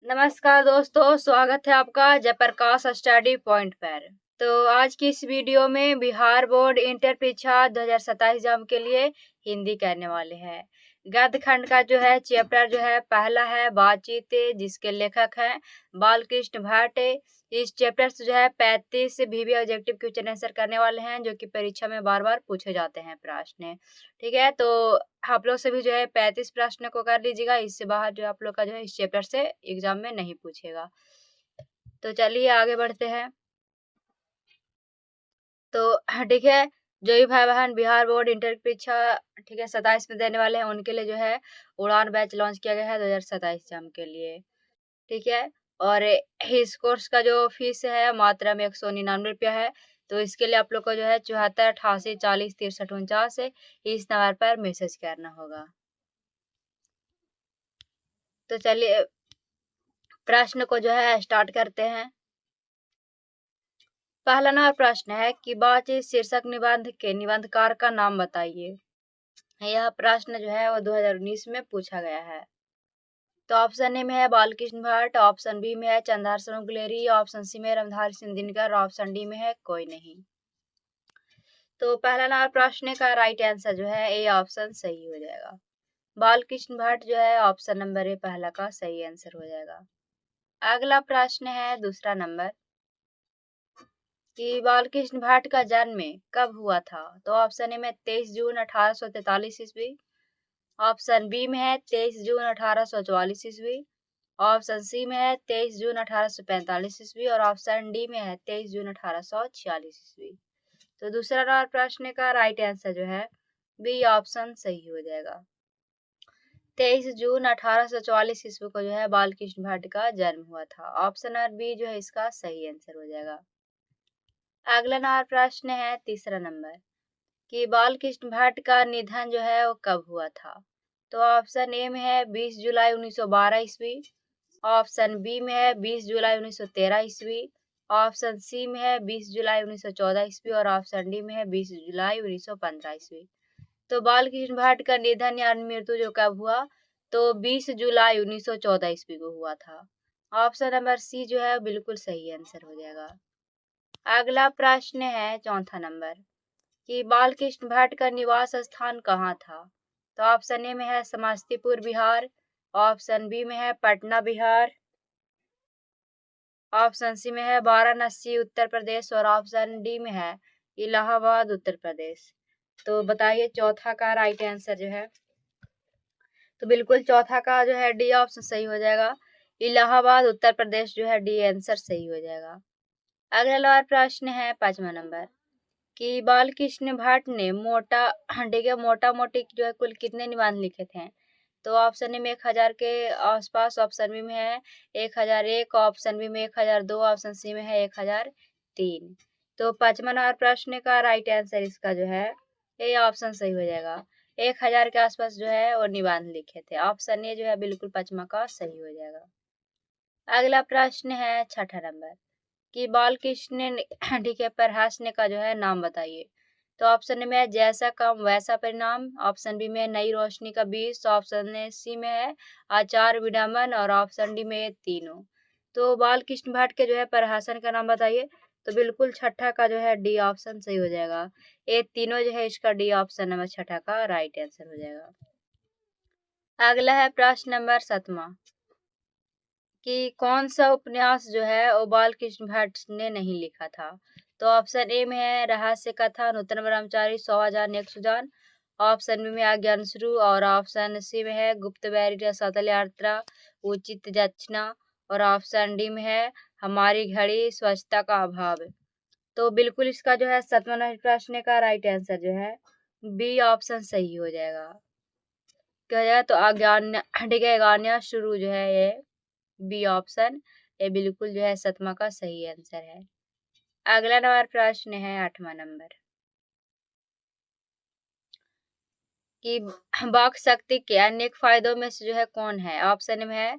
नमस्कार दोस्तों, स्वागत है आपका जयप्रकाश स्टडी पॉइंट पर। तो आज की इस वीडियो में बिहार बोर्ड इंटर परीक्षा 2027 एग्जाम के लिए हिंदी करने वाले हैं। गद्य खंड का जो है चैप्टर जो है पहला है बातचीत, जिसके लेखक हैं बालकृष्ण भट्ट। इस चैप्टर से जो है 35 वीवी ऑब्जेक्टिव क्वेश्चन आंसर करने वाले हैं, जो कि परीक्षा में बार बार पूछे जाते हैं प्रश्न। ठीक है, तो आप लोग से भी जो है 35 प्रश्न को कर लीजिएगा। इससे बाहर जो आप लोग का जो है इस चैप्टर से एग्जाम में नहीं पूछेगा। तो चलिए आगे बढ़ते हैं। तो ठीक है, जो भी भाई बहन बिहार बोर्ड इंटर परीक्षा ठीक है 27 में देने वाले हैं, उनके लिए जो है उड़ान बैच लॉन्च किया गया है 2027 एग्जाम के लिए। ठीक है, और इस कोर्स का जो फीस है मात्रा में 199 रुपया है। तो इसके लिए आप लोग को जो है 74 88 40 63 49 इस नंबर पर मैसेज करना होगा। तो चलिए प्रश्न को जो है स्टार्ट करते हैं। पहला नंबर प्रश्न है कि बातचीत शीर्षक निबंध के निबंधकार का नाम बताइए। यह प्रश्न जो है वो 2019 में पूछा गया है। तो ऑप्शन ए में है बालकृष्ण भट्ट, ऑप्शन बी में है चंद्रहार शर्मा गुलेरी, ऑप्शन सी में रामधारी सिंह दिनकर, ऑप्शन डी में है कोई नहीं। तो पहला नंबर प्रश्न का राइट आंसर जो है ए ऑप्शन सही हो जाएगा। बालकृष्ण भट्ट जो है ऑप्शन नंबर ए पहला का सही आंसर हो जाएगा। अगला प्रश्न है दूसरा नंबर कि बालकृष्ण भट्ट का जन्म कब हुआ था। तो ऑप्शन ए में 23 जून 1843 ईस्वी, ऑप्शन बी में है 23 जून 1844 ईस्वी, ऑप्शन सी में है 23 जून 1845 ईस्वी और ऑप्शन डी में है 23 जून 1846 ईस्वी। तो दूसरा नंबर प्रश्न का राइट आंसर जो है बी ऑप्शन सही हो जाएगा। 23 जून 1844 ईस्वी को जो है बालकृष्ण भट्ट का जन्म हुआ था। ऑप्शन नंबर बी जो है इसका सही आंसर हो जाएगा। अगला नंबर प्रश्न है तीसरा नंबर कि बालकृष्ण भट्ट का निधन जो है वो कब हुआ था। तो ऑप्शन ए में है 20 जुलाई 1912 ईस्वी, ऑप्शन बी में है 20 जुलाई 1913 ईस्वी, ऑप्शन सी में है 20 जुलाई 1914 ईस्वी और ऑप्शन डी में है 20 जुलाई 1915 ईस्वी। तो बालकृष्ण भट्ट का निधन या मृत्यु जो कब हुआ, तो 20 जुलाई 1914 ईस्वी को हुआ था। ऑप्शन नंबर सी जो है बिल्कुल सही आंसर हो जाएगा। अगला प्रश्न है चौथा नंबर कि बालकृष्ण भट्ट का निवास स्थान कहाँ था। तो ऑप्शन ए में है समस्तीपुर बिहार, ऑप्शन बी में है पटना बिहार, ऑप्शन सी में है वाराणसी उत्तर प्रदेश और ऑप्शन डी में है इलाहाबाद उत्तर प्रदेश। तो बताइए चौथा का राइट आंसर जो है, तो बिल्कुल चौथा का जो है डी ऑप्शन सही हो जाएगा। इलाहाबाद उत्तर प्रदेश जो है डी आंसर सही हो जाएगा। अगला प्रश्न है पांचवा नंबर कि बालकृष्ण भट्ट ने मोटा मोटी जो है कुल कितने निबंध लिखे थे। तो ऑप्शन ए में 1000 के आसपास, ऑप्शन बी में है 1001, ऑप्शन बी में 1002, ऑप्शन सी में है 1003। तो पांचवा नंबर प्रश्न का राइट आंसर इसका जो है ए ऑप्शन सही हो जाएगा। 1000 के आसपास जो है वो निबंध लिखे थे। ऑप्शन ए जो है बिल्कुल पांचवा का सही हो जाएगा। अगला प्रश्न है छठा नंबर कि बालकृष्ण ठीक है प्रहसन का जो है नाम बताइए। तो ऑप्शन में है जैसा काम वैसा परिणाम, ऑप्शन बी में नई रोशनी का बीज, ऑप्शन सी में है आचार विडम्बन और ऑप्शन डी में है तीनों। तो बालकृष्ण भट्ट के जो है प्रहसन का नाम बताइए। तो बिल्कुल छठा का जो है डी ऑप्शन सही हो जाएगा। ये तीनों जो है इसका डी ऑप्शन नंबर छठा का राइट आंसर हो जाएगा। अगला है प्रश्न नंबर 7वां कि कौन सा उपन्यास जो है वो बालकृष्ण भट्ट ने नहीं लिखा था। तो ऑप्शन ए में है रहस्य कथा नूतन ब्रह्मचारी 100,000 एक सुजान, ऑप्शन बी में अज्ञान शुरू और ऑप्शन सी में है गुप्त बैरी रसातल यात्रा उचित दक्षिणा और ऑप्शन डी में है हमारी घड़ी स्वच्छता का अभाव। तो बिल्कुल इसका जो है 7वां प्रश्न का राइट आंसर जो है बी ऑप्शन सही हो जाएगा। क्या जाएगा तो अज्ञान ठीक है अज्ञान शुरू जो है ये बी ऑप्शन ये बिल्कुल जो है 7वां का सही आंसर है। अगला नंबर प्रश्न है 8वां नंबर कि वाक शक्ति के अनेक फायदों में से जो है कौन है। ऑप्शन में है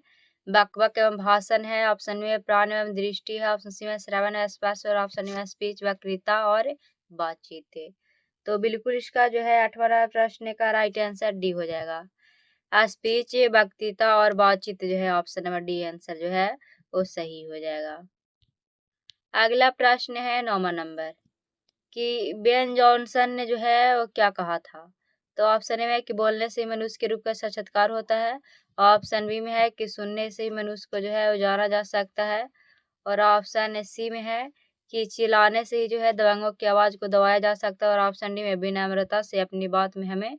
वक्तव्य एवं भाषण है, ऑप्शन में प्राण एवं दृष्टि है, ऑप्शन सी में श्रवण एवं स्पर्श और ऑप्शन में स्पीच वक्तृता और बातचीत है। तो बिल्कुल इसका जो है 8वां प्रश्न का राइट आंसर डी हो जाएगा। स्पीच, वक्तृता और बातचीत जो है ऑप्शन नंबर डी आंसर जो है वो सही हो जाएगा। अगला प्रश्न है 9वां नंबर कि बेन जॉनसन ने जो है वो क्या कहा था। तो ऑप्शन ए में है कि बोलने से ही मनुष्य के रूप का साक्षात्कार होता है। ऑप्शन बी में है कि सुनने से ही मनुष्य को जो है वो जाना जा सकता है। और ऑप्शन सी में है कि चिल्लाने से ही जो है दबंगों की आवाज को दबाया जा सकता है। और ऑप्शन डी में विनम्रता से अपनी बात में हमें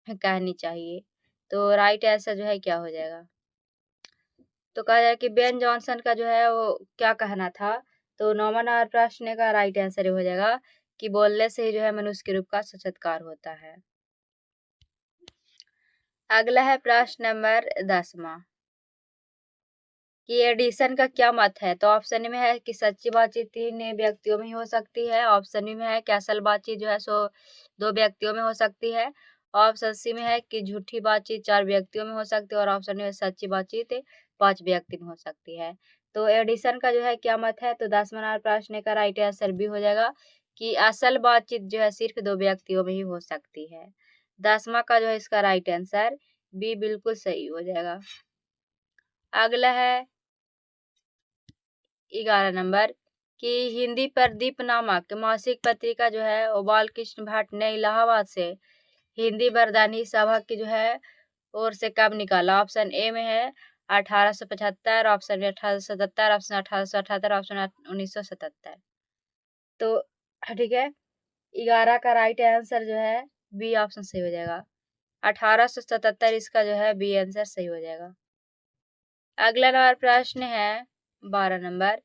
कहनी चाहिए। तो राइट आंसर जो है क्या हो जाएगा। तो कहा जाए कि बेन जॉनसन का जो है वो क्या कहना था। तो 9वां नंबर प्रश्न का राइट आंसर हो जाएगा कि बोलने से ही जो है मनुष्य के रूप का साक्षात्कार होता है। अगला है प्रश्न नंबर 10वां कि एडिशन का क्या मत है। तो ऑप्शन में है कि सच्ची बातचीत 3 व्यक्तियों में ही हो सकती है। ऑप्शन बी में है कि असल बातचीत जो है सो 2 व्यक्तियों में हो सकती है। ऑप्शन सी में है कि झूठी बातचीत 4 व्यक्तियों में हो सकती है। और ऑप्शन डी में सच्ची बातचीत 5 व्यक्ति में हो सकती है। तो एडिशन का जो है क्या मत है। तो 10वां नंबर प्रश्न का राइट आंसर बी हो जाएगा कि असल बातचीत जो है सिर्फ 2 व्यक्तियों में ही हो सकती है। 10वां का जो है इसका राइट आंसर बी बिल्कुल सही हो जाएगा। अगला है 11 नंबर कि हिंदी प्रदीप नामक मासिक पत्रिका जो है वो बालकृष्ण भट्ट ने इलाहाबाद से हिंदी बरदानी सभा की जो है ओर से कब निकाला। ऑप्शन ए में है 1875, ऑप्शन बी 1877, ऑप्शन 1878, ऑप्शन 1977। तो ठीक है, 11 का राइट आंसर जो है बी ऑप्शन सही हो जाएगा। 1877 इसका जो है बी आंसर सही हो जाएगा। अगला नंबर प्रश्न है 12 नंबर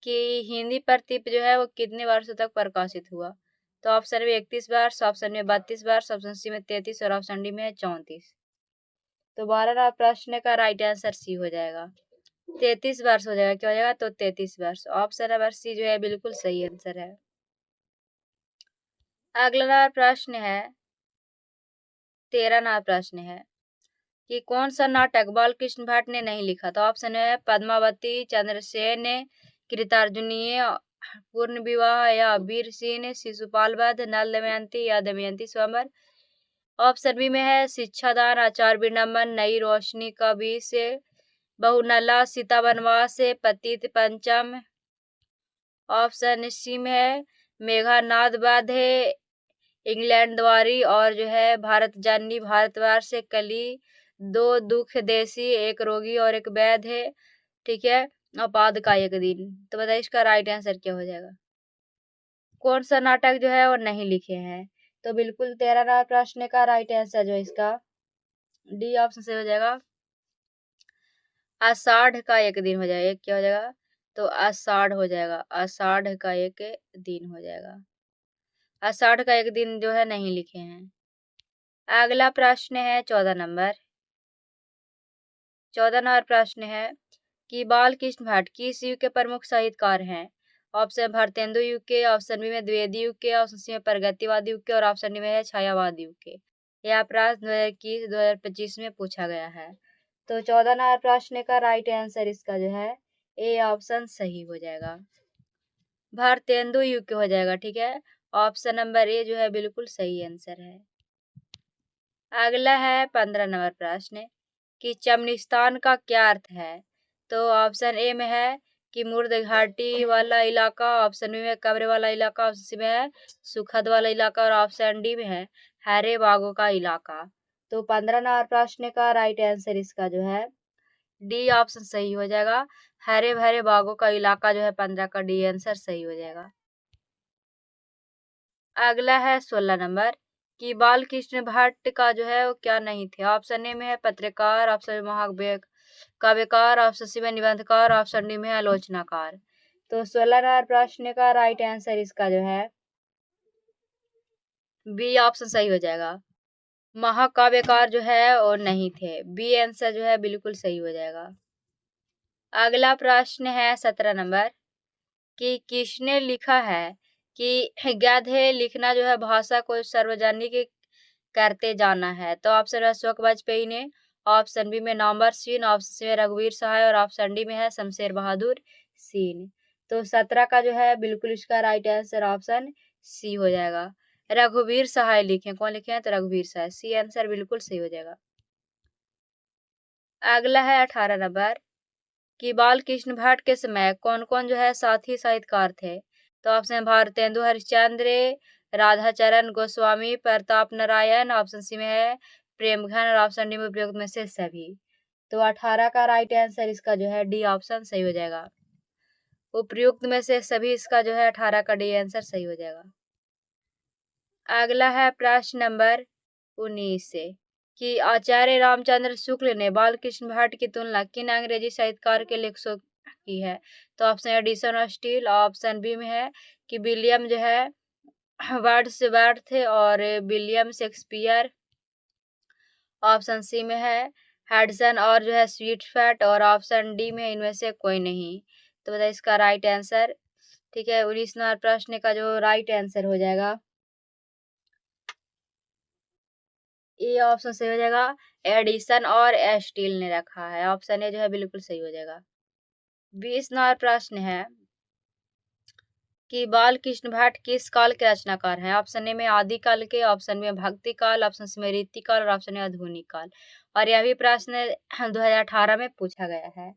कि हिंदी प्रतिलिपि जो है वो कितने वर्षों तक प्रकाशित हुआ। तो ऑप्शन में 31 वर्ष, ऑप्शन में 32 वर्ष, ऑप्शन सी में 33 और ऑप्शन डी में है 34। तो 12 नंबर प्रश्न का राइट आंसर सी हो जाएगा। 33 वर्ष हो जाएगा। क्या हो जाएगा। तो 33 वर्ष ऑप्शन नंबर सी जो है बिल्कुल सही आंसर है। अगला नंबर प्रश्न है 13 नंबर प्रश्न है कि कौन सा नाटक बालकृष्ण भट्ट ने नहीं लिखा। तो ऑप्शन है पद्मावती, चंद्रसेन, कृतार्जुनीय, पूर्ण विवाह या वीर सिंह, शिशुपाल वध, नल दमयंती या दमयंती स्वयंवर। ऑप्शन बी में है शिक्षादान, आचार विडम्बन, नई रोशनी का विष, बहुनला, सीता वनवास, पतित पंचम। ऑप्शन सी में है मेघानाद वध, इंग्लैंड द्वारी और जो है भारत जाननी, भारतवर्ष, कली, 2 दुख देशी, एक रोगी और एक वैध है। ठीक है, आपाद का एक दिन। तो बताइए इसका राइट आंसर क्या हो जाएगा। कौन सा नाटक जो है वो नहीं लिखे हैं। तो बिल्कुल 13 नंबर प्रश्न का राइट आंसर जो है इसका डी ऑप्शन से हो जाएगा। आषाढ़ का एक दिन हो जाएगा। एक क्या हो जाएगा। तो आषाढ़ हो जाएगा। आषाढ़ का एक दिन हो जाएगा। आषाढ़ का एक दिन जो है नहीं लिखे हैं। अगला प्रश्न है 14 नंबर। 14 नंबर प्रश्न है कि बालकृष्ण भट्ट किस युग के प्रमुख साहित्यकार हैं। ऑप्शन भारतेंदु युग के, ऑप्शन बी में द्विवेदी युग के, ऑप्शन सी में प्रगतिवादी युग के और ऑप्शन डी में है छायावाद युग के। यह प्रश्न 2021-2025 में पूछा गया है। तो 14 नंबर प्रश्न का राइट आंसर इसका जो है ए ऑप्शन सही हो जाएगा। भारतेंदु युग के हो जाएगा। ठीक है, ऑप्शन नंबर ए जो है बिल्कुल सही आंसर है। अगला है 15 नंबर प्रश्न कि चमनिस्तान का क्या अर्थ है। तो ऑप्शन ए में है कि मुर्द घाटी वाला इलाका, ऑप्शन बी में कब्र वाला इलाका, ऑप्शन सी में है सुखद वाला इलाका और ऑप्शन डी में है हरे बागों का इलाका। तो 15 नंबर प्रश्न का राइट आंसर इसका जो है डी ऑप्शन सही हो जाएगा। हरे भरे बागों का इलाका जो है 15 का डी आंसर सही हो जाएगा। अगला है 16 नंबर कि बालकृष्ण भट्ट का जो है वो क्या नहीं थे। ऑप्शन ए में है पत्रकार, ऑप्शन बी महाकाव्य काव्यकार, ऑप्शन सी में निबंधकार, ऑप्शन डी में है आलोचनाकार। तो 16 नंबर प्रश्न का राइट आंसर इसका जो है बी ऑप्शन सही हो जाएगा। महाकाव्यकार जो है वो नहीं थे। बी आंसर जो है बिल्कुल सही हो जाएगा। अगला प्रश्न है 17 नंबर कि किसने लिखा है कि गद्य लिखना जो है भाषा को सार्वजनिक करते जाना है। तो ऑप्शन है अशोक वाजपेयी ने, ऑप्शन बी में नामवर सिंह, ऑप्शन सी में रघुवीर सहाय और ऑप्शन डी में है शमशेर बहादुर सिंह। तो 17 का जो है बिल्कुल इसका राइट आंसर ऑप्शन सी हो जाएगा। रघुवीर सहाय लिखे। कौन लिखे हैं। तो रघुवीर सहाय। सी आंसर बिल्कुल सही हो जाएगा। अगला है 18 नंबर कि बाल कृष्ण भाट के समय कौन कौन जो है साथी साहित्यकार थे। तो option Bharatendu Harishchandra, Radhacharan Goswami, Pratap Narayan, option C में है प्रेमघन और ऑप्शन डी में उपयुक्त में से सभी। तो 18 का राइट आंसर इसका जो है डी ऑप्शन सही हो जाएगा। उपयुक्त में से सभी इसका जो है 18 का डी आंसर सही हो जाएगा। अगला है प्रश्न नंबर 19 से कि आचार्य रामचंद्र शुक्ल ने बाल कृष्ण भाट की तुलना किन अंग्रेजी साहित्यकार के लेखकों की है। तो ऑप्शन एडिसन और स्टील, ऑप्शन बी में है कि विलियम जो है वर्ड्सवर्थ और विलियम शेक्सपियर, ऑप्शन सी में है हडसन और जो है स्वीटफैट और ऑप्शन डी में इनमें से कोई नहीं। तो बताइए इसका राइट आंसर। ठीक है, 19 नंबर प्रश्न का जो राइट आंसर हो जाएगा ये ऑप्शन सही हो जाएगा। एडिसन और स्टील ने रखा है, ऑप्शन ए जो है बिल्कुल सही हो जाएगा। 20 नंबर प्रश्न है कि बाल कृष्ण भाट किस काल के रचनाकार हैं। ऑप्शन ए में आदिकाल के, ऑप्शन में भक्ति काल, ऑप्शन सी में रीति काल और ऑप्शन में आधुनिक काल। और यह भी प्रश्न 2018 में पूछा गया है।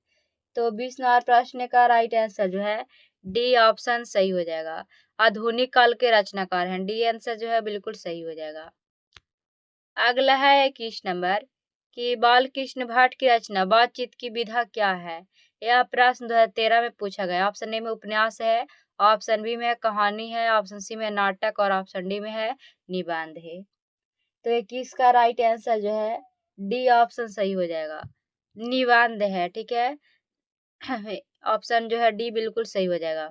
तो 20 नंबर प्रश्न का राइट आंसर जो है डी ऑप्शन सही हो जाएगा। आधुनिक काल के रचनाकार हैं, डी आंसर जो है बिल्कुल सही हो जाएगा। अगला है 21 नंबर कि बाल कृष्ण भाट की रचना बातचीत की विधा क्या है। यह प्रश्न 2013 में पूछा गया। ऑप्शन ए में उपन्यास है, ऑप्शन बी में कहानी है, ऑप्शन सी में नाटक और ऑप्शन डी में है निबंध है। तो 21 का राइट आंसर जो है डी ऑप्शन सही हो जाएगा, निबंध है। ठीक है, ऑप्शन जो है डी बिल्कुल सही हो जाएगा।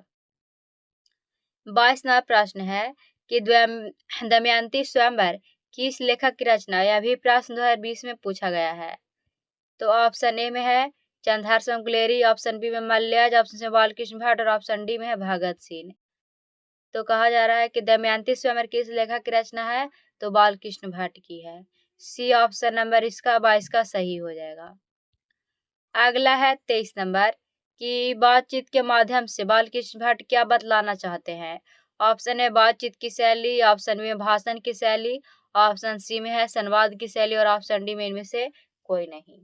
22 नंबर प्रश्न है कि दमयंती स्वयंवर किस लेखक की रचना। यह भी प्रश्न 2020 में पूछा गया है। तो ऑप्शन ए में है चंद्रहार गुलेरी, ऑप्शन बी में मल्याज, ऑप्शन सी में बालकृष्ण भाट और ऑप्शन डी में है भगत सिंह। तो कहा जा रहा है कि दमयंती स्वयंवर किस लेखक की रचना है। तो बालकृष्ण भाट की है। सी ऑप्शन नंबर इसका 22 का सही हो जाएगा। अगला है 23 नंबर कि बातचीत के माध्यम से बालकृष्ण भट्ट क्या बतलाना चाहते हैं। ऑप्शन है बातचीत की शैली, ऑप्शन बी में भाषण की शैली, ऑप्शन सी में है संवाद की शैली और ऑप्शन डी में इनमें से कोई नहीं।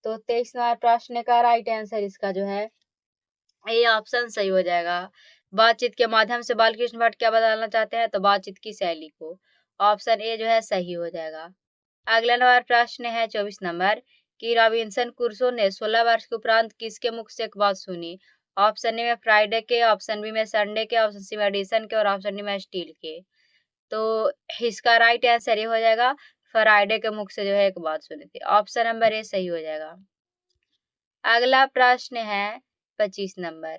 तो 23 नंबर प्रश्न का राइट आंसर इसका जो है ये ऑप्शन सही हो जाएगा। बातचीत के माध्यम से बालकृष्ण भट्ट क्या बताना चाहते हैं। तो बातचीत की शैली को, ऑप्शन ए जो है सही हो जाएगा। अगला नंबर प्रश्न है 24 नंबर कि रॉबिन्सन क्रूसो ने 16 वर्ष के उपरांत किसके मुख से एक बात सुनी। ऑप्शन ए में फ्राइडे के, ऑप्शन बी में संडे के, ऑप्शन सी में एडिसन के और ऑप्शन डी में स्टील के। तो इसका राइट आंसर ये हो जाएगा फ्राइडे के मुख से जो है एक बात सुनी थी, ऑप्शन नंबर ए सही हो जाएगा। अगला प्रश्न है 25 नंबर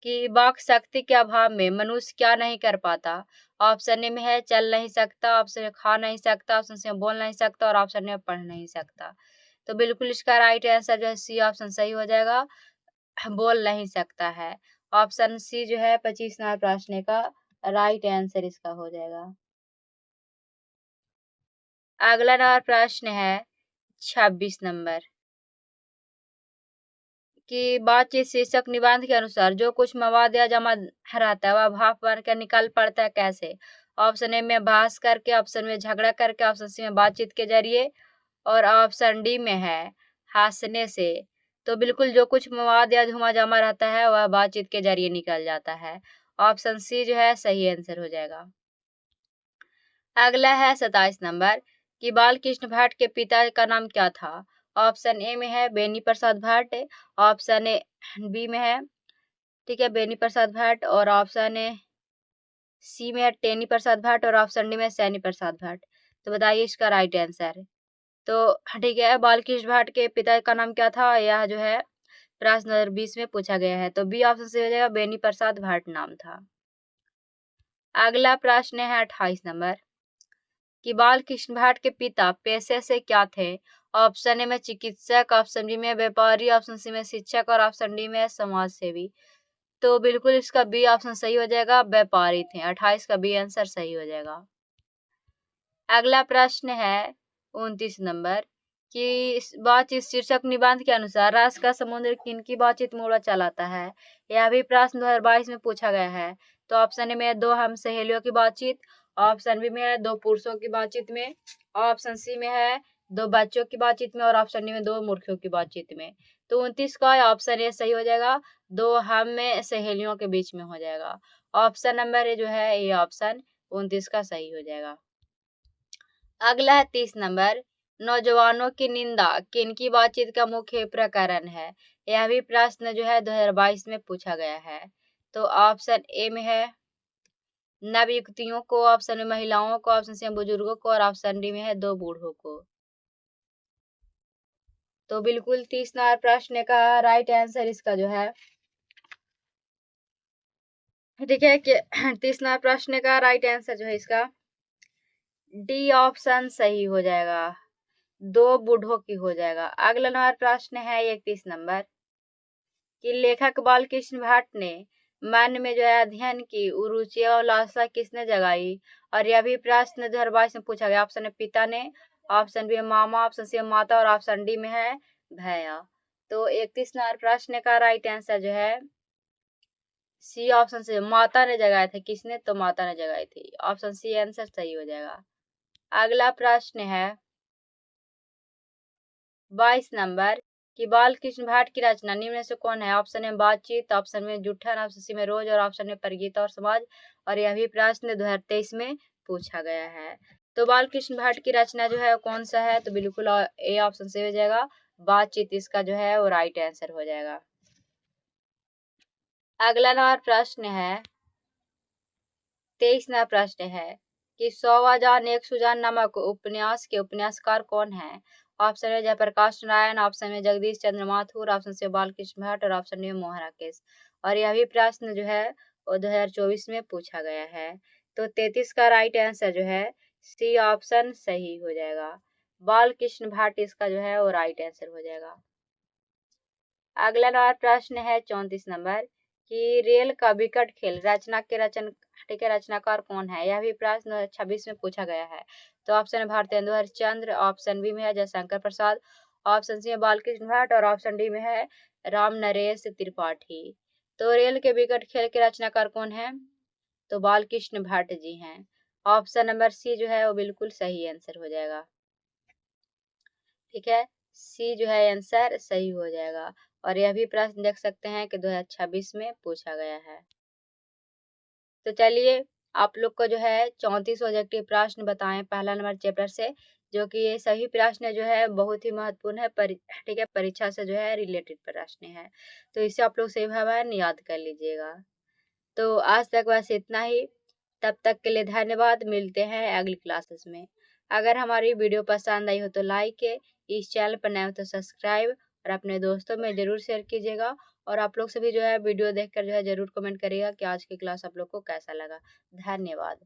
कि वाक शक्ति के अभाव में मनुष्य क्या नहीं कर पाता। ऑप्शन ए में है चल नहीं सकता, ऑप्शन में खा नहीं सकता, ऑप्शन से बोल नहीं सकता और ऑप्शन में पढ़ नहीं सकता। तो बिल्कुल इसका राइट आंसर जो है सी ऑप्शन सही हो जाएगा, बोल नहीं सकता है। ऑप्शन सी जो है 25 नंबर प्रश्न का राइट आंसर इसका हो जाएगा। अगला नंबर प्रश्न है 26 नंबर कि बातचीत शीर्षक निबंध के अनुसार जो कुछ मवाद या जमा रहता है वह भाप बनकर निकल पड़ता है कैसे। ऑप्शन ए में बहस करके, ऑप्शन में झगड़ा करके, ऑप्शन सी में बातचीत के जरिए और ऑप्शन डी में है हंसने से। तो बिल्कुल जो कुछ मवाद या धुआं जमा रहता है वह बातचीत के जरिए निकल जाता है, ऑप्शन सी जो है सही आंसर हो जाएगा। अगला है 27 नंबर कि बाल कृष्ण भाट के पिता का नाम क्या था। ऑप्शन ए में है बेनी प्रसाद भाट, ऑप्शन ए बी में है ठीक है बेनी प्रसाद भाट और ऑप्शन ए सी में है टेनी प्रसाद भाट और ऑप्शन डी में सैनी प्रसाद भाट। तो बताइए इसका राइट आंसर। तो ठीक है, बालकृष्ण भाट के पिता का नाम क्या था, यह जो है प्रश्न 2020 में पूछा गया है। तो बी ऑप्शन से हो जाएगा बेनी प्रसाद भाट नाम था। अगला प्रश्न है 28 नंबर कि बाल कृष्ण भाट के पिता पेशे से क्या थे। ऑप्शन ए में चिकित्सक, ऑप्शन बी में व्यापारी, ऑप्शन सी में शिक्षक और ऑप्शन डी में समाज सेवी। तो बिल्कुल इसका बी ऑप्शन सही हो जाएगा, व्यापारी थे। 28 का बी आंसर सही हो जाएगा। अगला प्रश्न है 29 नंबर कि बातचीत शीर्षक निबंध के अनुसार राष्ट्र का समुद्र किनकी बातचीत मोड़ा चलाता है। यह भी प्रश्न 2022 में पूछा गया है। तो ऑप्शन ए में दो हम सहेलियों की बातचीत, ऑप्शन बी में है दो पुरुषों की बातचीत में, ऑप्शन सी में है 2 बच्चों की बातचीत में और ऑप्शन डी में 2 मूर्खों की बातचीत में। तो 29 का ऑप्शन ए सही हो जाएगा, 2 हम में सहेलियों के बीच में हो जाएगा। ऑप्शन नंबर ए जो है ये ऑप्शन 29 का सही हो जाएगा। अगला है 30 नंबर, नौजवानों की निंदा किनकी बातचीत का मुख्य प्रकरण है? यह भी प्रश्न जो है 2022 में पूछा गया है। तो ऑप्शन ए में है नवयुवतियों को, ऑप्शन में महिलाओं को, ऑप्शन सी बुजुर्गों को और ऑप्शन डी में है 2 बूढ़ों को। तो बिल्कुल 30 नंबर प्रश्न का राइट आंसर इसका जो है, ठीक है कि 30 नंबर प्रश्न का राइट आंसर जो है इसका डी ऑप्शन सही हो जाएगा, 2 बूढ़ों की हो जाएगा। अगला नंबर प्रश्न है 31 नंबर कि लेखक बालकृष्ण भाट ने मन में जो है अध्ययन की रुचि और लालसा किसने जगाई? और यह भी प्रश्न 2022 में पूछा गया। ऑप्शन है पिता ने, ऑप्शन बी मामा, ऑप्शन सी माता और ऑप्शन डी में है भैया। तो 31 नंबर प्रश्न का राइट आंसर जो है सी ऑप्शन से माता ने जगाए थे। किसने? तो माता ने जगाई थी। ऑप्शन सी आंसर सही हो जाएगा। अगला प्रश्न है 22 नंबर कि बालकृष्ण भाट की रचना निम्न में से कौन है? ऑप्शन में बातचीत, ऑप्शन में जुट्ठन, ऑप्शन सी में रोज और ऑप्शन में परिगीता और समाज। और यह भी प्रश्न 2023 में पूछा गया है। तो बालकृष्ण भाट की रचना जो है कौन सा है? तो बिल्कुल ए ऑप्शन से हो जाएगा, बातचीत इसका जो है वो राइट आंसर हो जाएगा। अगला नंबर प्रश्न है 23 नंबर प्रश्न है कि 100वां जान एक सुजान नामक उपन्यास के उपन्यासकार कौन है? ऑप्शन है जयप्रकाश नारायण, ऑप्शन में जगदीश चंद्र माथुर, ऑप्शन से बालकृष्ण भट्ट और ऑप्शन में मोहन राकेश। और यह भी प्रश्न जो है वो 2024 में पूछा गया है। तो 33 का राइट आंसर जो है सी ऑप्शन सही हो जाएगा, बालकृष्ण भट्ट इसका जो है वो राइट आंसर हो जाएगा। अगला नंबर प्रश्न है 34 नंबर कि रेल का विकट खेल रचना के ठीक है रचनाकार कौन है? यह भी प्रश्न 2026 में पूछा गया है। तो ऑप्शन है भारतेंदु हरिश्चंद्र, ऑप्शन बी में है जयशंकर प्रसाद, ऑप्शन सी है बालकृष्ण भट्ट और ऑप्शन डी में है राम नरेश त्रिपाठी। तो रेल के विकट खेल के रचनाकार कौन है? तो बालकृष्ण भट्ट जी हैं। ऑप्शन नंबर सी जो है वो बिल्कुल सही आंसर हो जाएगा। ठीक है, सी जो है आंसर सही हो जाएगा। और यह भी प्रश्न देख सकते हैं कि 2026 में पूछा गया है। तो चलिए आप लोग को जो है 34 ऑब्जेक्टिव प्रश्न बताएं पहला नंबर चैप्टर से, जो कि ये सभी प्रश्न जो है बहुत ही महत्वपूर्ण है ठीक है, परीक्षा से जो है रिलेटेड प्रश्न है। तो इसे आप लोग सही भाव याद कर लीजिएगा। तो आज तक बस इतना ही, तब तक के लिए धन्यवाद। मिलते हैं अगली क्लासेस में। अगर हमारी वीडियो पसंद आई हो तो लाइक, इस चैनल पर नए हो तो सब्सक्राइब और अपने दोस्तों में जरूर शेयर कीजिएगा। और आप लोग सभी जो है वीडियो देखकर जो है जरूर कमेंट करिएगा कि आज की क्लास आप लोग को कैसा लगा। धन्यवाद।